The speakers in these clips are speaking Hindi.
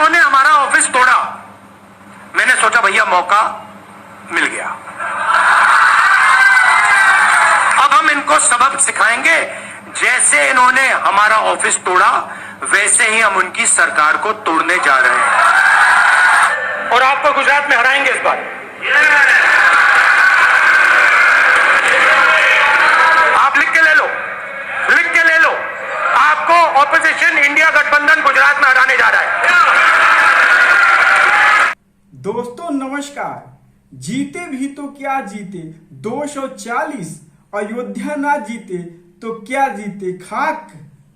इन्होंने हमारा ऑफिस तोड़ा। मैंने सोचा भैया मौका मिल गया, अब हम इनको सबक सिखाएंगे। जैसे इन्होंहमारा ऑफिस तोड़ा वैसे ही हम उनकी सरकार को तोड़ने जा रहे हैं और आपको गुजरात में हराएंगे इस बार। आप लिख के ले लो, लिख के ले लो, आपको ऑपोजिशन इंडिया गठबंधन गुजरात में हराने जा रहा है। दोस्तों नमस्कार। जीते भी तो क्या जीते, 240, अयोध्या ना जीते तो क्या जीते खाक।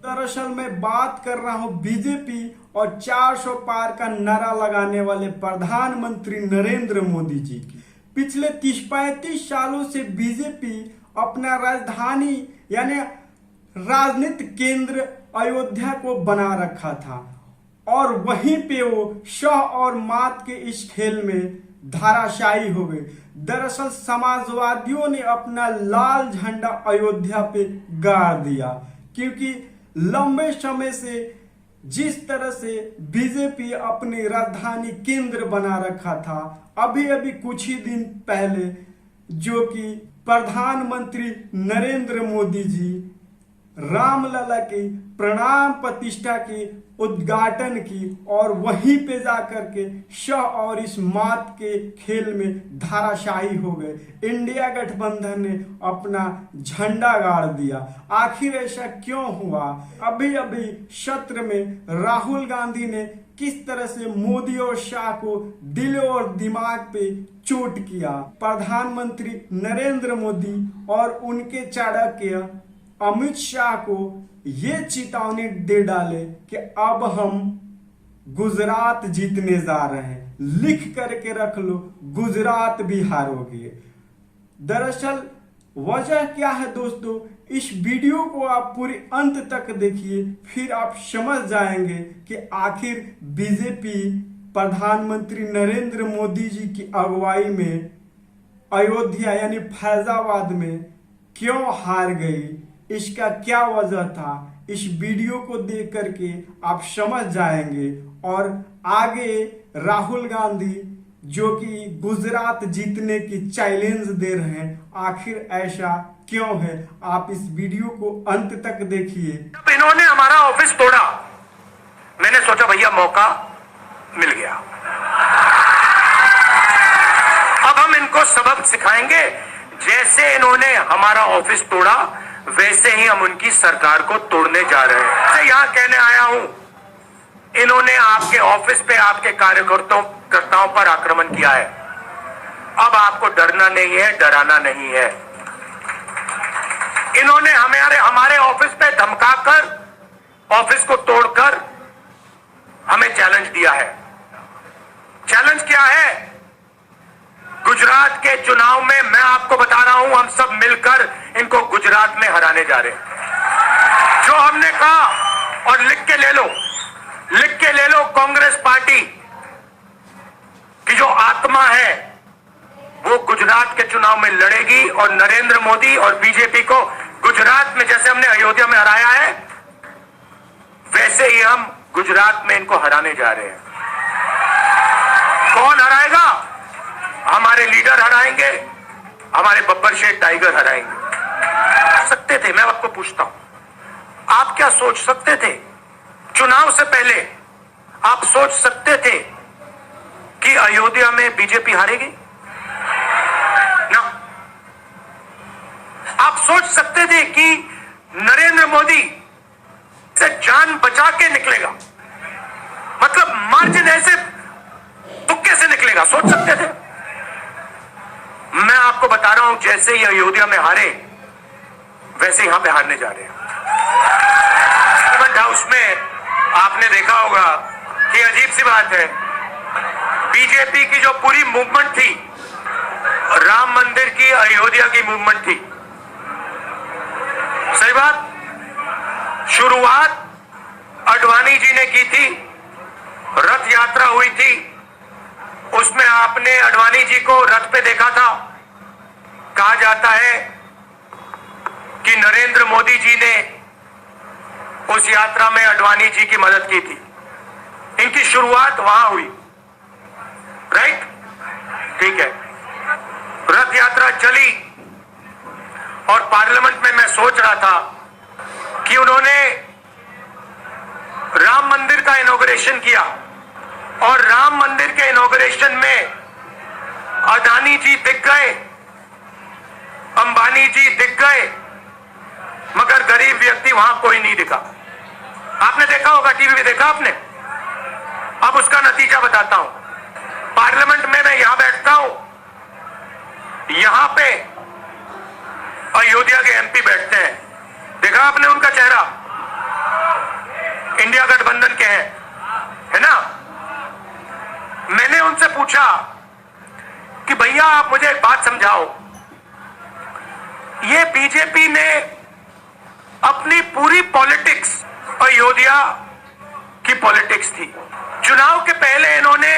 दरअसल मैं बात कर रहा हूं बीजेपी और 400 पार का नारा लगाने वाले प्रधानमंत्री नरेंद्र मोदी जी की। पिछले 30-35 सालों से बीजेपी अपना राजधानी यानी राजनीतिक केंद्र अयोध्या को बना रखा था और वहीं पे वो शह और मात के इस खेल में धाराशायी हो गए। दरअसल समाजवादियों ने अपना लाल झंडा अयोध्या पे गाड़ दिया, क्योंकि लंबे समय से जिस तरह से बीजेपी अपनी राजधानी केंद्र बना रखा था, अभी अभी कुछ ही दिन पहले जो कि प्रधानमंत्री नरेंद्र मोदी जी रामलला की प्रणाम प्रतिष्ठा की उद्घाटन की और वहीं पे जाकर के शह और इस मात के खेल में धाराशायी हो गए। इंडिया गठबंधन ने अपना झंडा गाड़ दिया। आखिर ऐसा क्यों हुआ? अभी अभी सत्र में राहुल गांधी ने किस तरह से मोदी और शाह को दिल और दिमाग पे चोट किया। प्रधानमंत्री नरेंद्र मोदी और उनके चाणक्य अमित शाह को ये चेतावनी दे डाले कि अब हम गुजरात जीतने जा रहे हैं, लिख करके रख लो, गुजरात भी हारोगे। दरअसल वजह क्या है दोस्तों, इस वीडियो को आप पूरी अंत तक देखिए, फिर आप समझ जाएंगे कि आखिर बीजेपी प्रधानमंत्री नरेंद्र मोदी जी की अगुवाई में अयोध्या यानी फैजाबाद में क्यों हार गई, इसका क्या वजह था। इस वीडियो को देख करके आप समझ जाएंगे और आगे राहुल गांधी जो कि गुजरात जीतने की चैलेंज दे रहे हैं, आखिर ऐसा क्यों है, आप इस वीडियो को अंत तक देखिए। इन्होंने हमारा ऑफिस तोड़ा, मैंने सोचा भैया मौका मिल गया, अब हम इनको सबक सिखाएंगे। जैसे इन्होंने हमारा ऑफिस तोड़ा वैसे ही हम उनकी सरकार को तोड़ने जा रहे हैं। मैं यहां कहने आया हूं, इन्होंने आपके ऑफिस पे आपके कार्यकर्ताओं पर आक्रमण किया है, अब आपको डरना नहीं है, डराना नहीं है। इन्होंने हमारे ऑफिस पे धमकाकर ऑफिस को तोड़कर हमें चैलेंज दिया है। चैलेंज क्या है? गुजरात के चुनाव में मैं आपको बता रहा हूं, हम सब मिलकर इनको गुजरात में हराने जा रहे हैं। जो हमने कहा, और लिख के ले लो, लिख के ले लो, कांग्रेस पार्टी की जो आत्मा है वो गुजरात के चुनाव में लड़ेगी और नरेंद्र मोदी और बीजेपी को गुजरात में जैसे हमने अयोध्या में हराया है वैसे ही हम गुजरात में इनको हराने जा रहे हैं। कौन हराएगा? हमारे लीडर हराएंगे, हमारे बब्बर शेख टाइगर हराएंगे। सकते थे, मैं आपको पूछता हूं, आप क्या सोच सकते थे चुनाव से पहले? आप सोच सकते थे कि अयोध्या में बीजेपी हारेगी? ना। आप सोच सकते थे कि नरेंद्र मोदी से जान बचा के निकलेगा, मतलब मार्जिन ऐसे तुक्के से निकलेगा? सोच सकते थे? मैं आपको बता रहा हूं, जैसे ही अयोध्या में हारे वैसे यहां पे हारने जा रहे हैं। हाउस में आपने देखा होगा कि अजीब सी बात है, बीजेपी की जो पूरी मूवमेंट थी, राम मंदिर की, अयोध्या की मूवमेंट थी, सही बात, शुरुआत अडवाणी जी ने की थी, रथ यात्रा हुई थी, उसमें आपने अडवाणी जी को रथ पे देखा था। कहा जाता है कि नरेंद्र मोदी जी ने उस यात्रा में अडवाणी जी की मदद की थी। इनकी शुरुआत वहां हुई, राइट? ठीक है। रथ यात्रा चली और पार्लियामेंट में मैं सोच रहा था कि उन्होंने राम मंदिर का इनॉग्रेशन किया और राम मंदिर के इनॉग्रेशन में अदानी जी दिख गए, अंबानी जी दिख गए, मगर गरीब व्यक्ति वहां कोई नहीं दिखा। आपने देखा होगा, टीवी में देखा आपने। अब उसका नतीजा बताता हूं। पार्लियामेंट में मैं यहां बैठता हूं, यहां पे अयोध्या के एमपी बैठते हैं, देखा आपने उनका चेहरा, इंडिया गठबंधन के हैं, है ना? मैंने उनसे पूछा कि भैया आप मुझे एक बात समझाओ, ये बीजेपी ने अपनी पूरी पॉलिटिक्स अयोध्या की पॉलिटिक्स थी। चुनाव के पहले इन्होंने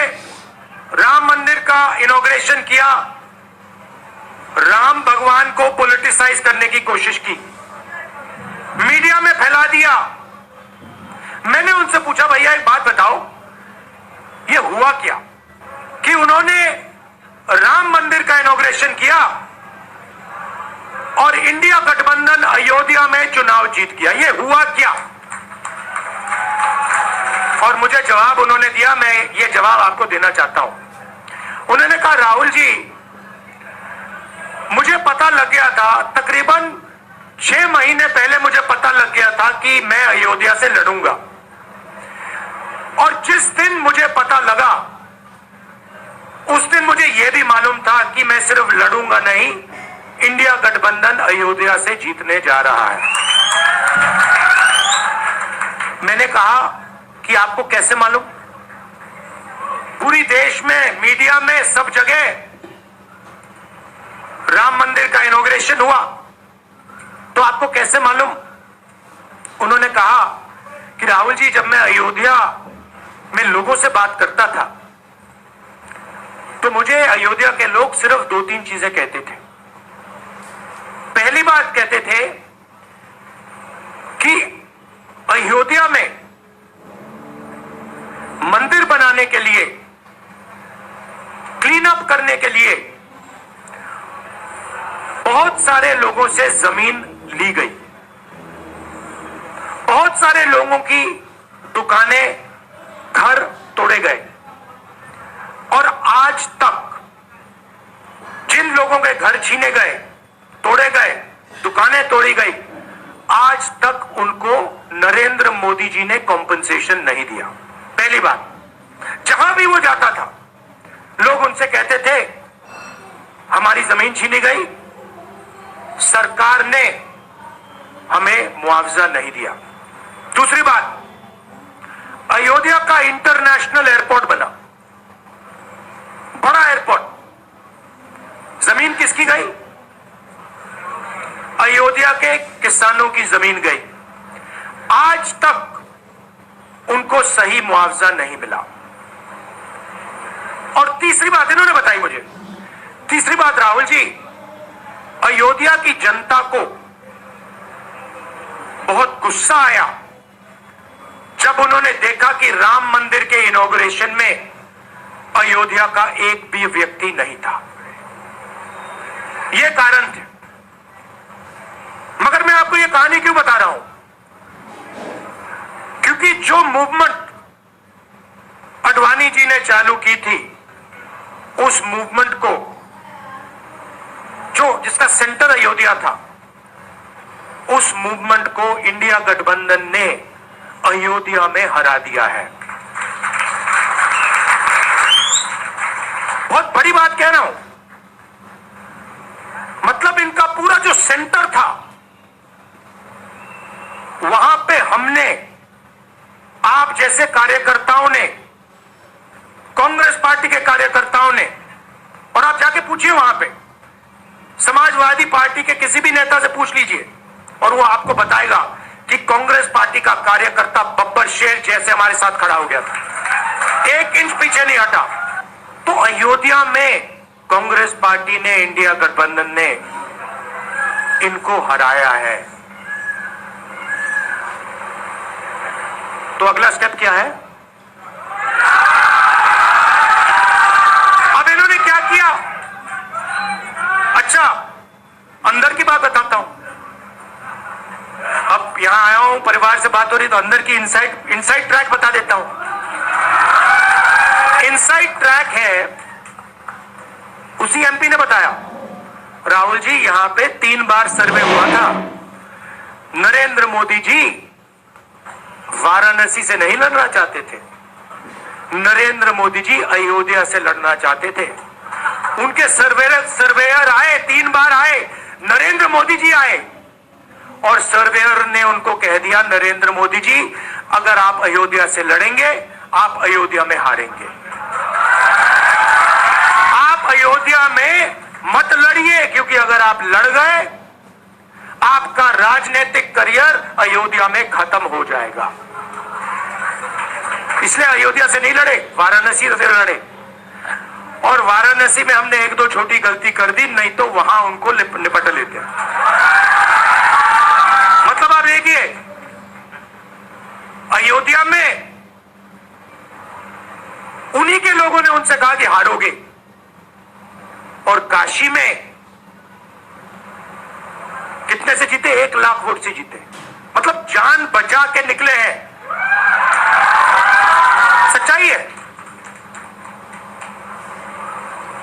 राम मंदिर का इनॉग्रेशन किया, राम भगवान को पॉलिटिसाइज करने की कोशिश की, मीडिया में फैला दिया। मैंने उनसे पूछा भैया एक बात बताओ, ये हुआ क्या कि उन्होंने राम मंदिर का इनॉग्रेशन किया और इंडिया गठबंधन अयोध्या में चुनाव जीत गया, ये हुआ क्या? और मुझे जवाब उन्होंने दिया, मैं ये जवाब आपको देना चाहता हूं। उन्होंने कहा राहुल जी, मुझे पता लग गया था, तकरीबन 6 महीने पहले मुझे पता लग गया था कि मैं अयोध्या से लड़ूंगा, और जिस दिन मुझे पता लगा उस दिन मुझे यह भी मालूम था कि मैं सिर्फ लड़ूंगा नहीं, इंडिया गठबंधन अयोध्या से जीतने जा रहा है। मैंने कहा कि आपको कैसे मालूम? पूरी देश में, मीडिया में, सब जगह राम मंदिर का इनॉग्रेशन हुआ, तो आपको कैसे मालूम? उन्होंने कहा कि राहुल जी, जब मैं अयोध्या में लोगों से बात करता था तो मुझे अयोध्या के लोग सिर्फ 2-3 चीजें कहते थे। पहली बात कहते थे कि अयोध्या में मंदिर बनाने के लिए, क्लीन अप करने के लिए बहुत सारे लोगों से जमीन ली गई, बहुत सारे लोगों की दुकानें, घर तोड़े गए, और आज तक जिन लोगों के घर छीने गए, तोड़े गए, दुकानें तोड़ी गई, आज तक उनको नरेंद्र मोदी जी ने कॉम्पनसेशन नहीं दिया। पहली बात, जहां भी वो जाता था लोग उनसे कहते थे हमारी जमीन छीनी गई, सरकार ने हमें मुआवजा नहीं दिया। दूसरी बात, अयोध्या का इंटरनेशनल एयरपोर्ट बना, बड़ा एयरपोर्ट, जमीन किसकी गई? अयोध्या के किसानों की जमीन गई, आज तक उनको सही मुआवजा नहीं मिला। और तीसरी बात इन्होंने बताई मुझे, तीसरी बात राहुल जी, अयोध्या की जनता को बहुत गुस्सा आया जब उन्होंने देखा कि राम मंदिर के इनॉग्रेशन में अयोध्या का एक भी व्यक्ति नहीं था। यह कारण थे। मगर मैं आपको यह कहानी क्यों बता रहा हूं? क्योंकि जो मूवमेंट अडवाणी जी ने चालू की थी, उस मूवमेंट को, जिसका सेंटर अयोध्या था, उस मूवमेंट को इंडिया गठबंधन ने अयोध्या में हरा दिया है। बहुत बड़ी बात कह रहा हूं। मतलब इनका पूरा जो सेंटर था, वहां पे हमने, आप जैसे कार्यकर्ताओं ने, कांग्रेस पार्टी के कार्यकर्ताओं ने, और आप जाके पूछिए वहां पे, समाजवादी पार्टी के किसी भी नेता से पूछ लीजिए और वो आपको बताएगा कि कांग्रेस पार्टी का कार्यकर्ता बब्बर शेर जैसे हमारे साथ खड़ा हो गया था, 1 इंच पीछे नहीं हटा। तो अयोध्या में कांग्रेस पार्टी ने, इंडिया गठबंधन ने इनको हराया है। तो अगला स्टेप क्या है? अंदर की इनसाइड ट्रैक बता देता हूं। इनसाइड ट्रैक है, उसी एमपी ने बताया, राहुल जी यहां पे 3 बार सर्वे हुआ था, नरेंद्र मोदी जी वाराणसी से नहीं लड़ना चाहते थे, नरेंद्र मोदी जी अयोध्या से लड़ना चाहते थे। उनके सर्वेयर आए, 3 बार आए, नरेंद्र मोदी जी आए और सर्वेयर ने उनको कह दिया, नरेंद्र मोदी जी अगर आप अयोध्या से लड़ेंगे आप अयोध्या में हारेंगे, आप अयोध्या में मत लड़िए, क्योंकि अगर आप लड़ गए आपका राजनीतिक करियर अयोध्या में खत्म हो जाएगा। इसलिए अयोध्या से नहीं लड़े, वाराणसी से लड़े। और वाराणसी में हमने 1-2 छोटी गलती कर दी, नहीं तो वहां उनको निपट लेते। मतलब आप देखिए, अयोध्या में उन्हीं के लोगों ने उनसे कहा कि हारोगे, और काशी में कितने से जीते? 1 लाख वोट से जीते। मतलब जान बचा के निकले हैं, सच्चाई है।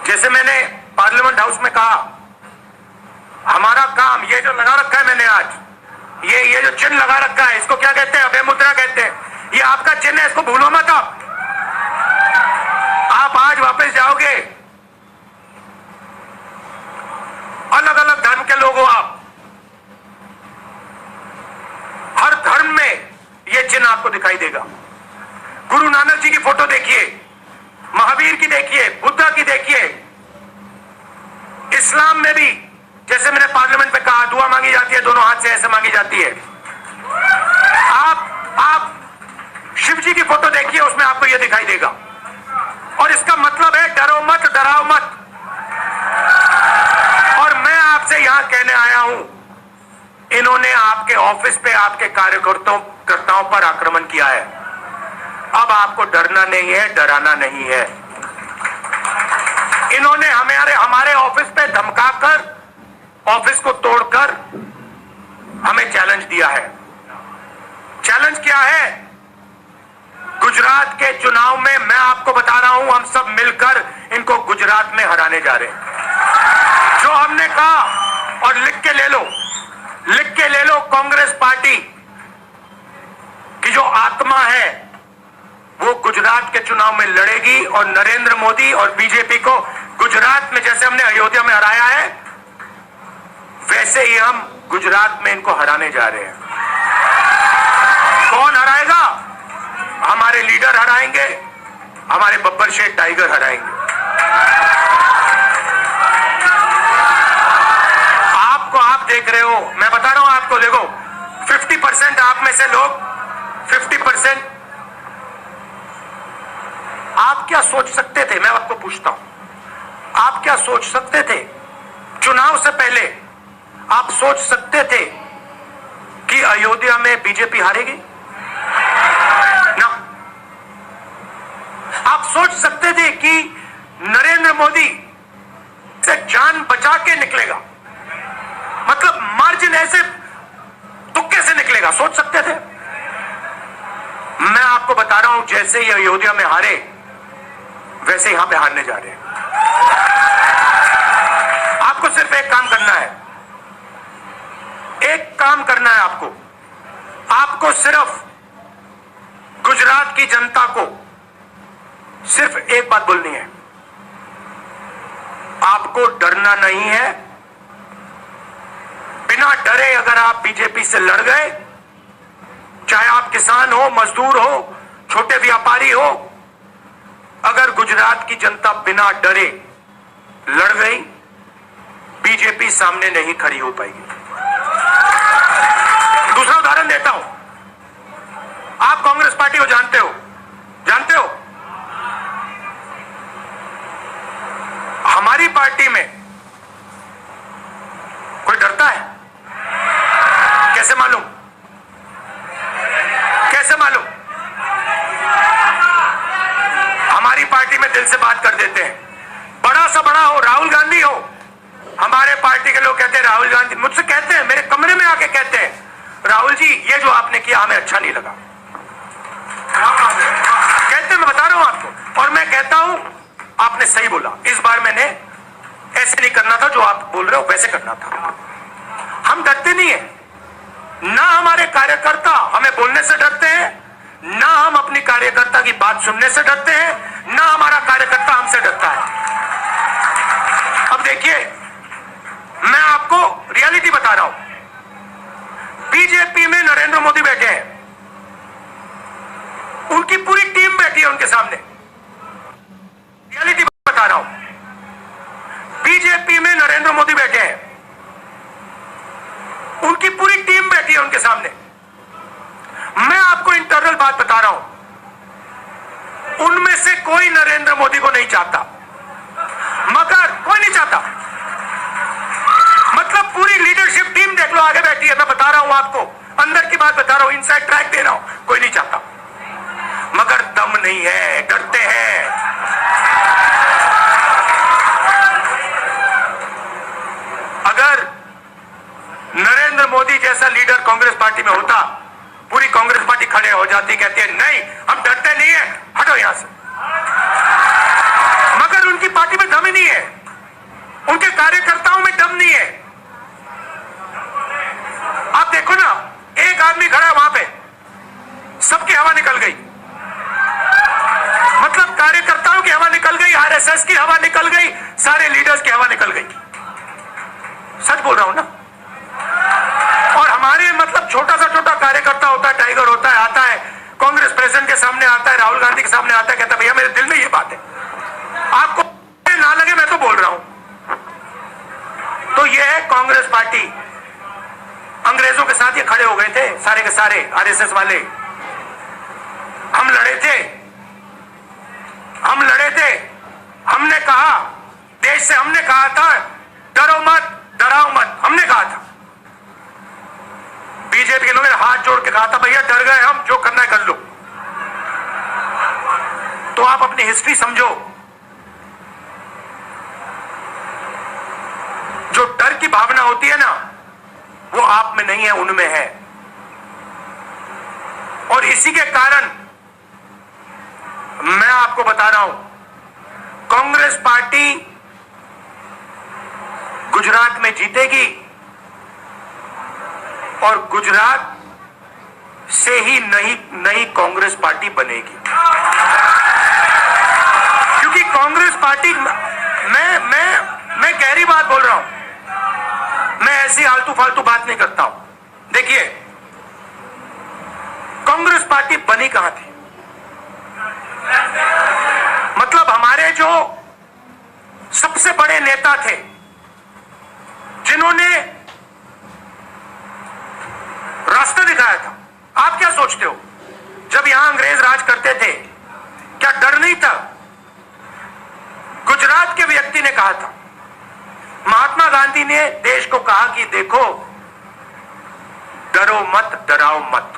जैसे मैंने पार्लियामेंट हाउस में कहा, हमारा काम ये जो लगा रखा है मैंने आज, ये जो चिन्ह लगा रखा है, इसको क्या कहते हैं? अभय मुद्रा कहते हैं। ये आपका चिन्ह है, इसको भूलो मत। आप आज वापस जाओगे, अलग अलग धर्म के लोग हो आप, हर धर्म में यह चिन्ह आपको दिखाई देगा। गुरु नानक जी की फोटो देखिए, महावीर की देखिए, बुद्धा की देखिए। इस्लाम में भी जैसे मैंने पार्लियामेंट में कहा, दुआ मांगी जाती है, दोनों हाथ से ऐसे मांगी जाती है। आप शिव जी की फोटो देखिए, उसमें आपको यह दिखाई देगा। और इसका मतलब है डरो मत, डराओ मत। और मैं आपसे यहां कहने आया हूं, इन्होंने आपके ऑफिस पे आपके कार्यकर्ताओं पर आक्रमण किया है। अब आपको डरना नहीं है, डराना नहीं है। इन्होंने हमारे ऑफिस पे धमकाकर, ऑफिस को तोड़कर हमें चैलेंज दिया है। चैलेंज क्या है? गुजरात के चुनाव में मैं आपको बता रहा हूं, हम सब मिलकर इनको गुजरात में हराने जा रहे हैं। जो हमने कहा, और लिख के ले लो, कांग्रेस पार्टी की जो आत्मा है वो गुजरात के चुनाव में लड़ेगी, और नरेंद्र मोदी और बीजेपी को गुजरात में जैसे हमने अयोध्या में हराया है, वैसे ही हम गुजरात में इनको हराने जा रहे हैं। कौन हराएगा? हमारे लीडर हराएंगे, हमारे बब्बर शेख टाइगर हराएंगे। आप देख रहे हो, मैं बता रहा हूं आपको, देखो 50% आप में से लोग, 50% आप क्या सोच सकते थे? मैं आपको पूछता हूं, आप क्या सोच सकते थे? चुनाव से पहले आप सोच सकते थे कि अयोध्या में बीजेपी हारेगी? ना। आप सोच सकते थे कि नरेंद्र मोदी से जान बचा के निकलेगा? मतलब मार्जिन ऐसे तुक्के से निकलेगा, सोच सकते थे? मैं आपको बता रहा हूं, जैसे ही अयोध्या में हारे वैसे यहां पे हारने जा रहे हैं। आपको सिर्फ एक काम करना है, एक काम करना है आपको सिर्फ गुजरात की जनता को सिर्फ एक बात बोलनी है, आपको डरना नहीं है। बिना डरे अगर आप बीजेपी से लड़ गए, चाहे आप किसान हो, मजदूर हो, छोटे व्यापारी हो, अगर गुजरात की जनता बिना डरे लड़ गई, बीजेपी सामने नहीं खड़ी हो पाएगी। दूसरा उदाहरण देता हूं, आप कांग्रेस पार्टी को जानते हो? हमारी पार्टी में कोई डरता है? कैसे मालूम? हमारी पार्टी में दिल से बात कर देते हैं। बड़ा सा बड़ा हो, राहुल गांधी हो, हमारे पार्टी के लोग कहते हैं राहुल गांधी, मुझसे कहते हैं, मेरे कमरे में आके कहते हैं राहुल जी ये जो आपने किया हमें अच्छा नहीं लगा। कहते मैं बता रहा हूं आपको, और मैं कहता हूं आपने सही बोला, इस बार मैंने ऐसे नहीं करना था जो आप बोल रहे हो, वैसे करना था। हम डरते नहीं है, ना हमारे कार्यकर्ता हमें बोलने से डरते हैं, ना हम अपनी कार्यकर्ता की बात सुनने से डरते हैं, ना हमारा कार्यकर्ता हमसे डरता है। अब देखिए मैं आपको रियलिटी बता रहा हूं, बीजेपी में नरेंद्र मोदी बैठे हैं, उनकी पूरी टीम बैठी है उनके सामने। रियलिटी बता रहा हूं, बीजेपी में नरेंद्र मोदी बैठे हैं, उनकी पूरी टीम बैठी है उनके सामने। मैं आपको इंटरनल बात बता रहा हूं, उनमें से कोई नरेंद्र मोदी को नहीं चाहता, मगर कोई नहीं चाहता, मतलब पूरी लीडरशिप टीम देख लो आगे बैठी है। मैं बता रहा हूं आपको, अंदर की बात बता रहा हूं, इनसाइड ट्रैक दे रहा हूं, कोई नहीं चाहता, मगर दम नहीं है, डरते हैं। अगर नरेंद्र मोदी जैसा लीडर कांग्रेस पार्टी में होता, पूरी कांग्रेस पार्टी खड़े हो जाती, कहती है नहीं हम डरते नहीं है, हटो यहां से। मगर उनकी पार्टी में दम ही नहीं है, उनके कार्यकर्ताओं में दम नहीं है। आप देखो ना, एक आदमी खड़ा है वहां पे, सबकी हवा निकल गई, मतलब कार्यकर्ताओं की हवा निकल गई, आरएसएस की हवा निकल गई, सारे लीडर्स की हवा निकल गई। सच बोल रहा हूं ना। और हमारे मतलब छोटा कार्यकर्ता होता है, टाइगर होता है, आता है कांग्रेस प्रेसिडेंट के सामने, आता है राहुल गांधी के सामने, आता है, कहता है भैया मेरे दिल में ये बात है, आपको ना लगे मैं तो बोल रहा हूं। तो ये है कांग्रेस पार्टी। अंग्रेजों के साथ ये खड़े हो गए थे सारे के सारे आरएसएस वाले। हम लड़े थे, हमने कहा, देश से हमने कहा था डरो मत, डराओ मत, हमने कहा था। बीजेपी के लोगों ने हाथ जोड़ के कहा था भैया डर गए हम, जो करना है कर लो। तो आप अपनी हिस्ट्री समझो, जो डर की भावना होती है ना, वो आप में नहीं है, उनमें है। और इसी के कारण मैं आपको बता रहा हूं, कांग्रेस पार्टी गुजरात में जीतेगी और गुजरात से ही नई कांग्रेस पार्टी बनेगी। क्योंकि कांग्रेस पार्टी, मैं गहरी बात बोल रहा हूं, मैं ऐसी आलतू फालतू बात नहीं करता हूं। देखिए कांग्रेस पार्टी बनी कहां थी, मतलब हमारे जो सबसे बड़े नेता थे, जिन्होंने रास्ता दिखाया था। आप क्या सोचते हो, जब यहां अंग्रेज राज करते थे क्या डर नहीं था? गुजरात के व्यक्ति ने कहा था, महात्मा गांधी ने देश को कहा कि देखो डरो मत, डराओ मत।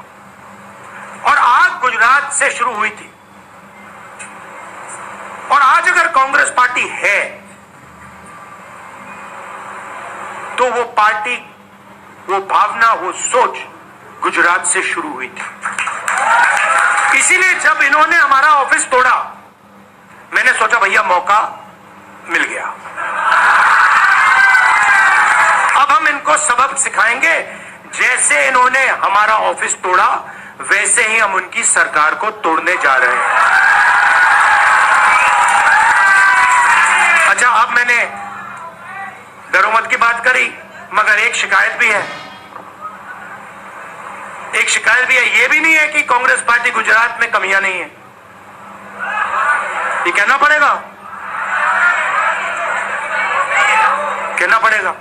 और आग गुजरात से शुरू हुई थी। और आज अगर कांग्रेस पार्टी है तो वो पार्टी, वो भावना, वो सोच गुजरात से शुरू हुई थी। इसीलिए जब इन्होंने हमारा ऑफिस तोड़ा, मैंने सोचा भैया मौका मिल गया, अब हम इनको सबक सिखाएंगे। जैसे इन्होंने हमारा ऑफिस तोड़ा, वैसे ही हम उनकी सरकार को तोड़ने जा रहे हैं। अच्छा, अब मैंने डरो मत की बात करी, मगर एक शिकायत भी है, एक शिकायत भी है। यह भी नहीं है कि कांग्रेस पार्टी गुजरात में कमियां नहीं है, ये कहना पड़ेगा, कहना पड़ेगा।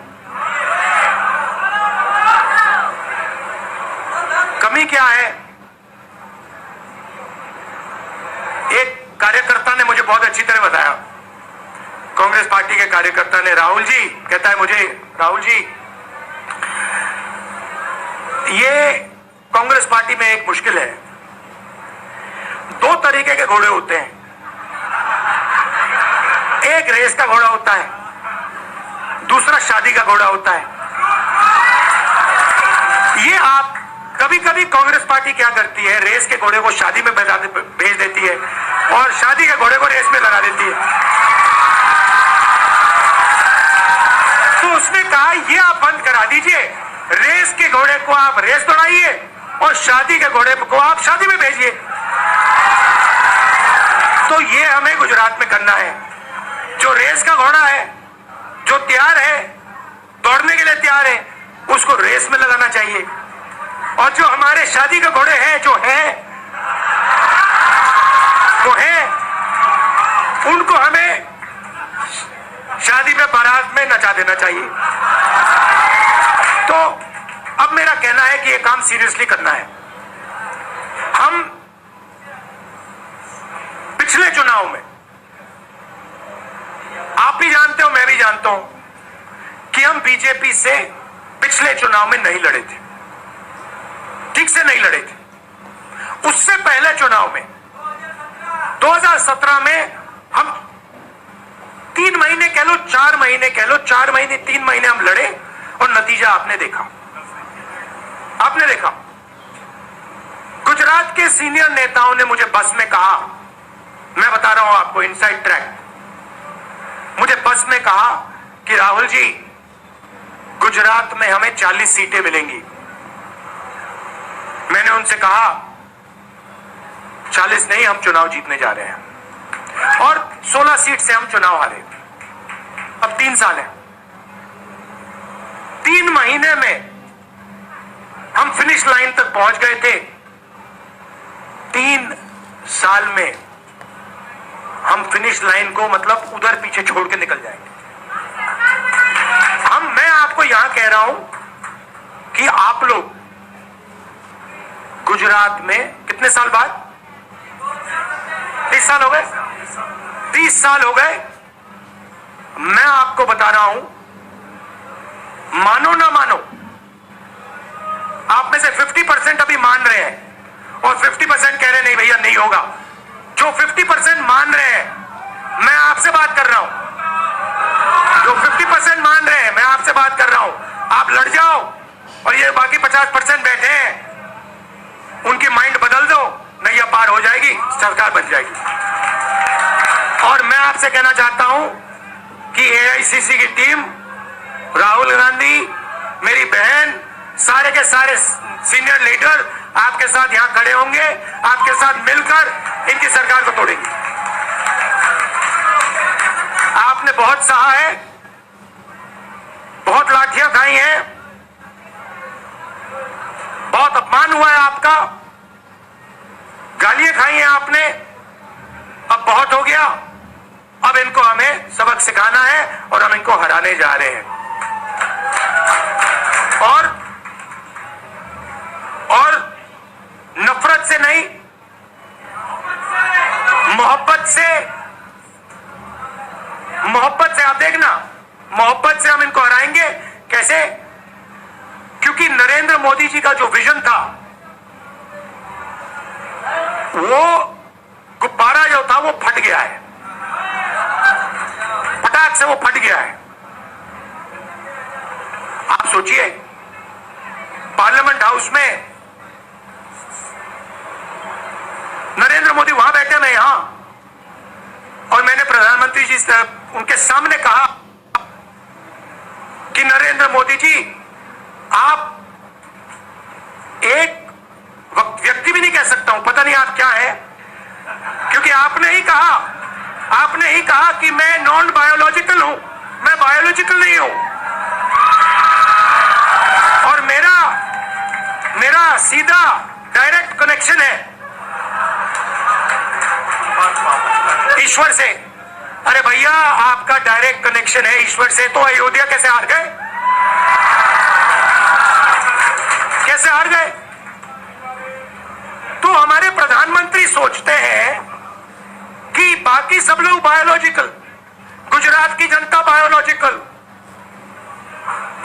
कमी क्या है? एक कार्यकर्ता ने मुझे बहुत अच्छी तरह बताया, कांग्रेस पार्टी के कार्यकर्ता ने, राहुल जी कहता है मुझे, राहुल जी ये कांग्रेस पार्टी में एक मुश्किल है, दो तरीके के घोड़े होते हैं, एक रेस का घोड़ा होता है, दूसरा शादी का घोड़ा होता है। ये आप कभी कभी कांग्रेस पार्टी क्या करती है, रेस के घोड़े को शादी में भेज देती है और शादी के घोड़े को रेस में लगा देती है। तो उसने कहा ये आप बंद करा दीजिए, रेस के घोड़े को आप रेस दौड़ाइए और शादी के घोड़े को आप शादी में भेजिए। तो ये हमें गुजरात में करना है। जो रेस का घोड़ा है, जो तैयार है, दौड़ने के लिए तैयार है, उसको रेस में लगाना चाहिए। और जो हमारे शादी के घोड़े हैं, जो है उनको हमें शादी में बारात में नचा देना चाहिए। तो अब मेरा कहना है कि ये काम सीरियसली करना है। हम पिछले चुनाव में, आप भी जानते हो, मैं भी जानता हूं कि हम बीजेपी से पिछले चुनाव में नहीं लड़े थे, ठीक से नहीं लड़े थे। उससे पहले चुनाव में 2017 में हम 3 महीने कह लो, 4 महीने कह लो, 4 महीने 3 महीने हम लड़े और नतीजा आपने देखा। गुजरात के सीनियर नेताओं ने मुझे बस में कहा, मैं बता रहा हूं आपको इनसाइड ट्रैक, मुझे बस में कहा कि राहुल जी, गुजरात में हमें 40 सीटें मिलेंगी। मैंने उनसे कहा 40 नहीं, हम चुनाव जीतने जा रहे हैं। और 16 सीट से हम चुनाव हारे। अब 3 साल है, 3 महीने में हम फिनिश लाइन तक पहुंच गए थे। 3 साल में हम फिनिश लाइन को मतलब उधर पीछे छोड़ के निकल जाएंगे। मैं आपको यहां कह रहा हूं कि आप लोग गुजरात में कितने साल बाद, 30 साल हो गए, 30 साल हो गए। मैं आपको बता रहा हूं, मानो ना मानो, आप में से 50% अभी मान रहे हैं और 50% कह रहे नहीं भैया नहीं होगा। जो 50% मान रहे हैं, मैं आपसे बात कर रहा हूं। जो 50% मान रहे हैं, मैं आपसे बात कर रहा हूं। आप लड़ जाओ और ये बाकी 50% बैठे हैं, उनकी माइंड बदल दो, नैया पार हो जाएगी, सरकार बन जाएगी। और मैं आपसे कहना चाहता हूं कि एआईसीसी की टीम, राहुल गांधी, मेरी बहन, सारे के सारे सीनियर लीडर आपके साथ यहां खड़े होंगे, आपके साथ मिलकर इनकी सरकार को तोड़ेंगे। आपने बहुत सहा है, बहुत लाठियां खाई हैं, बहुत अपमान हुआ है आपका, गालियां खाई हैं आपने। अब बहुत हो गया, अब इनको हमें सबक सिखाना है और हम इनको हराने जा रहे हैं। और नफरत से नहीं, मोहब्बत से आप देखना, मोहब्बत से हम इनको हराएंगे। कैसे? क्योंकि नरेंद्र मोदी जी का जो विजन था, वो गुब्बारा जो था वो फट गया है, फटाक से वो फट गया है। आप सोचिए, पार्लियामेंट हाउस में नरेंद्र मोदी वहां बैठे, मैं यहां, और मैंने प्रधानमंत्री जी से उनके सामने कहा कि नरेंद्र मोदी जी, आप एक व्यक्ति भी नहीं कह सकता हूं, पता नहीं आप क्या है, क्योंकि आपने ही कहा कि मैं नॉन बायोलॉजिकल हूं, मैं बायोलॉजिकल नहीं हूं। और मेरा सीधा डायरेक्ट कनेक्शन है ईश्वर से। अरे भैया, आपका डायरेक्ट कनेक्शन है ईश्वर से, तो अयोध्या कैसे हार गए? कैसे हार गए? तो हमारे प्रधानमंत्री सोचते हैं कि बाकी सब लोग बायोलॉजिकल, गुजरात की जनता बायोलॉजिकल,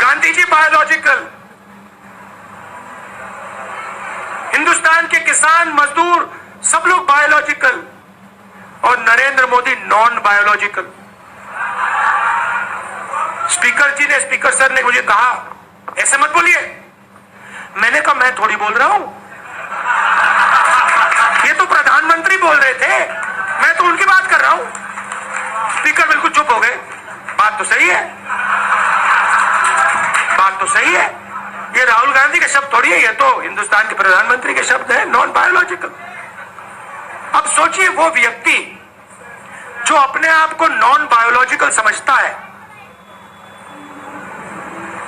गांधी जी बायोलॉजिकल, हिंदुस्तान के किसान मजदूर सब लोग बायोलॉजिकल, और Narendra Modi non biological. Speaker sir ने मुझे कहा, ऐसे मत बोलिए, मैंने कहा मैं थोड़ी बोल रहा हूं, ये तो प्रधानमंत्री बोल रहे थे, मैं तो उनकी बात कर रहा हूं। स्पीकर बिल्कुल चुप हो गए। बात तो सही है, बात तो सही है, ये राहुल गांधी के शब्द थोड़ी है, ये तो हिंदुस्तान के प्रधानमंत्री के शब्द है, नॉन बायोलॉजिकल। अब सोचिए वो व्यक्ति जो अपने आप को नॉन बायोलॉजिकल समझता है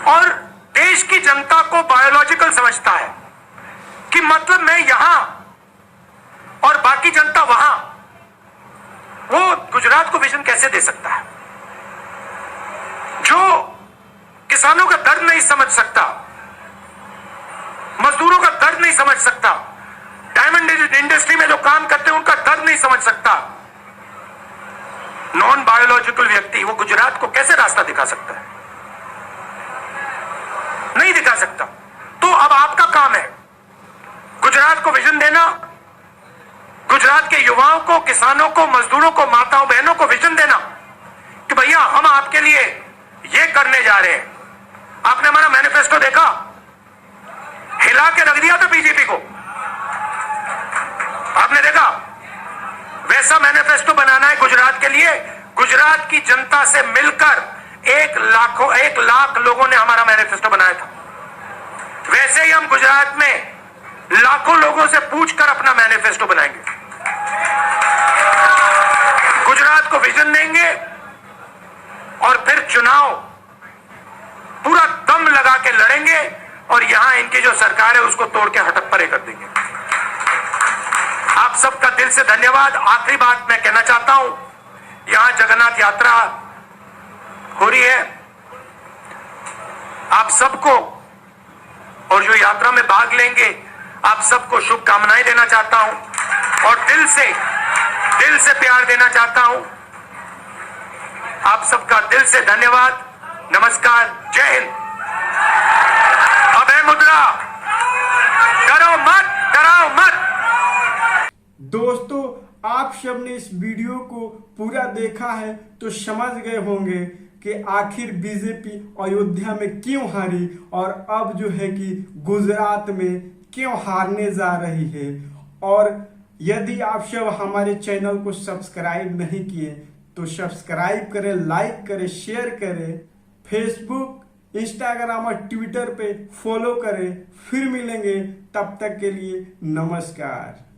और देश की जनता को बायोलॉजिकल समझता है, कि मतलब मैं यहां और बाकी जनता वहां, वो गुजरात को विजन कैसे दे सकता है? जो किसानों का दर्द नहीं समझ सकता, मजदूरों का दर्द नहीं समझ सकता, डायमंड इंडस्ट्री में जो काम करते हैं उनका दर्द नहीं समझ सकता, नॉन बायोलॉजिकल व्यक्ति वो गुजरात को कैसे रास्ता दिखा सकता है? नहीं दिखा सकता। तो अब आपका काम है गुजरात को विजन देना, गुजरात के युवाओं को, किसानों को, मजदूरों को, माताओं बहनों को विजन देना कि भैया हम आपके लिए ये करने जा रहे हैं। आपने हमारा मैनिफेस्टो देखा, हिला के रख दिया था बीजेपी को, आपने देखा? वैसा मैनिफेस्टो बनाना है गुजरात के लिए। गुजरात की जनता से मिलकर 1 लाख लोगों ने हमारा मैनिफेस्टो बनाया था। वैसे ही हम गुजरात में लाखों लोगों से पूछकर अपना मैनिफेस्टो बनाएंगे, गुजरात को विजन देंगे और फिर चुनाव पूरा दम लगा के लड़ेंगे और यहां इनकी जो सरकार है उसको तोड़ के हटप्परे कर देंगे। आप सबका दिल से धन्यवाद। आखिरी बात मैं कहना चाहता हूं, यहां जगन्नाथ यात्रा हो रही है, आप सबको और जो यात्रा में भाग लेंगे आप सबको शुभकामनाएं देना चाहता हूं और दिल से प्यार देना चाहता हूं। आप सबका दिल से धन्यवाद, नमस्कार, जय हिंद। अभय मुद्रा, डरो मत, डराओ मत। दोस्तों, आप सब ने इस वीडियो को पूरा देखा है तो समझ गए होंगे कि आखिर बीजेपी अयोध्या में क्यों हारी और अब जो है कि गुजरात में क्यों हारने जा रही है। और यदि आप सब हमारे चैनल को सब्सक्राइब नहीं किए तो सब्सक्राइब करें, लाइक करें, शेयर करें, फेसबुक, इंस्टाग्राम और ट्विटर पे फॉलो करें। फिर मिलेंगे, तब तक के लिए नमस्कार।